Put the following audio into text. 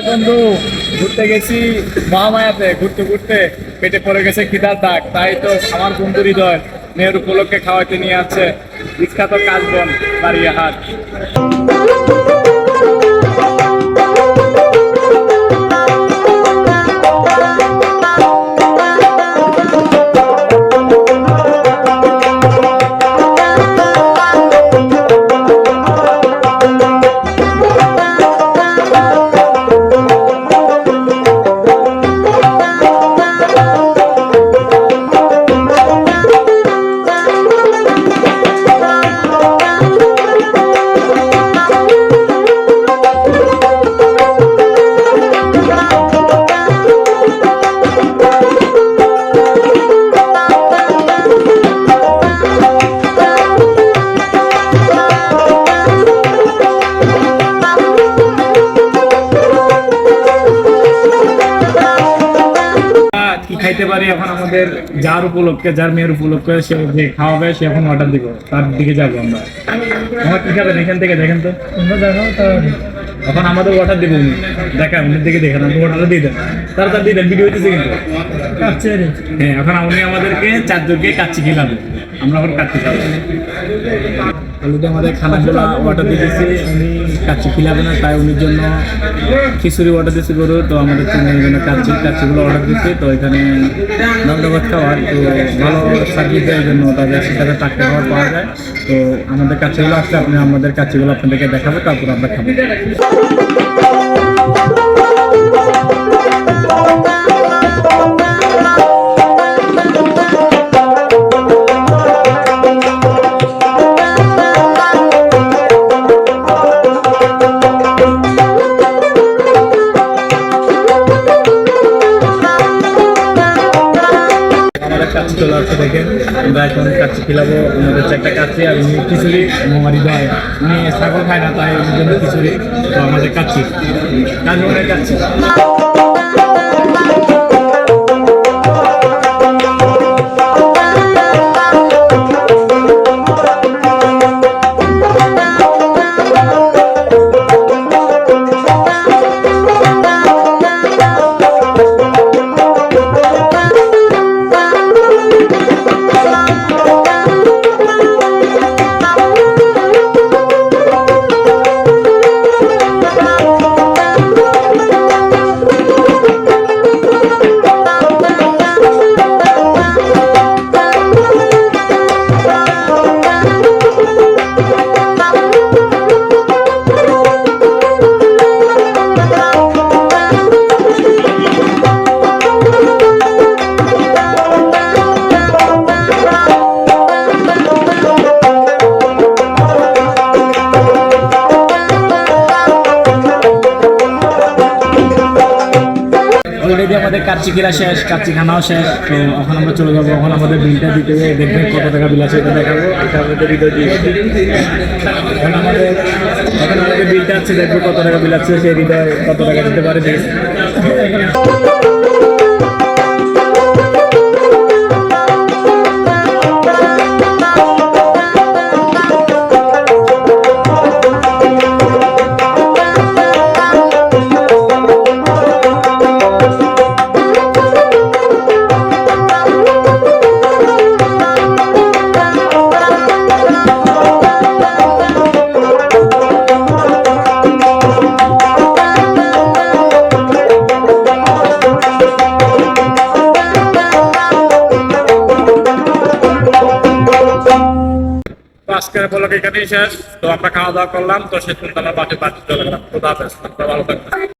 হৃদয়ের বন্ধু ঘুরতে গেছি মহামায়াতে, ঘুরতে ঘুরতে পেটে পড়ে গেছে খিদার দাগ, তাই তো আমার বন্ধু হৃদয় মেয়ের উপলক্ষে খাওয়াইতে নিয়ে আসছে বিখ্যাত কাশবন বাড়িয়াহাট। কি খাইতে পারি এখন আমাদের যার উপলক্ষে, যার মেয়ের উপলক্ষে সে যে খাওয়াবে সে এখন অর্ডার দিব, তার দিকে যাবো আমরা। আমার কি খাবেন এখান থেকে দেখেন তো, তোমরা দেখো। এখন আমাদের অর্ডার দিব, উনি দেখেন, উনির দিকে দেখেন, আপনি অর্ডারটা দিয়ে দেন, তাড়াতাড়ি দিয়ে দেন, ভিডিও হইতেছে কিন্তু। হ্যাঁ, এখন উনি আমাদেরকে চারজনকে কাচ্চি খিলাবে, আমরা এখন কাচ্চি খাবো। অলরেডি আমাদের খানাগুলো অর্ডার দিয়েছি, উনি কাচ্চি খিলাবে না, তাই উনির জন্য খিচুড়ি অর্ডার দিয়েছি গরু। তো আমাদের জন্য কাচ্চিগুলো অর্ডার দিচ্ছি। তো এখানে নগদাবাদ খাওয়ার তো ভালো সার্ভিস দেওয়ার জন্য তাদের সেখানে টাটকা খাবার পাওয়া যায়। তো আমাদের কাচ্চিগুলো আসলে আমাদের কাচ্চিগুলো আপনাদেরকে দেখাবো, তারপর আমরা খাবো। কাচ্চি চলে আসছে, দেখেন আমরা এখন কাচ্চি খিলাবো। আমাদের চারটা কাচ্চি আর উনি খিচুড়ি। আমার হৃদয় উনি ছাগল খায় না, তাই ওর জন্য খিচুড়ি। তো আমাদের কাচ্চি কাচ্চি। অলরেডি আমাদের কাচ্চি খেলা শেষ, কাচ্চি খানাও শেষ। তো এখন আমরা চলে যাবো, এখন আমাদের বিলটা দিতে হবে, দেখবেন কত টাকা বিল আছে এটা দেখাবো। এটা আমাদের হৃদয় দিয়ে এখন আমাদের বিলটা আছে, দেখবো কত টাকা বিল আছে, সেই হৃদয় কত টাকা দিতে পারে। আজকের ব্লগ এখানেই শেষ। তো আমরা খাওয়া দাওয়া করলাম, তো শেষ পর্যন্ত আমরা বাকি চলে গেলাম। তো ভালো থাকবেন।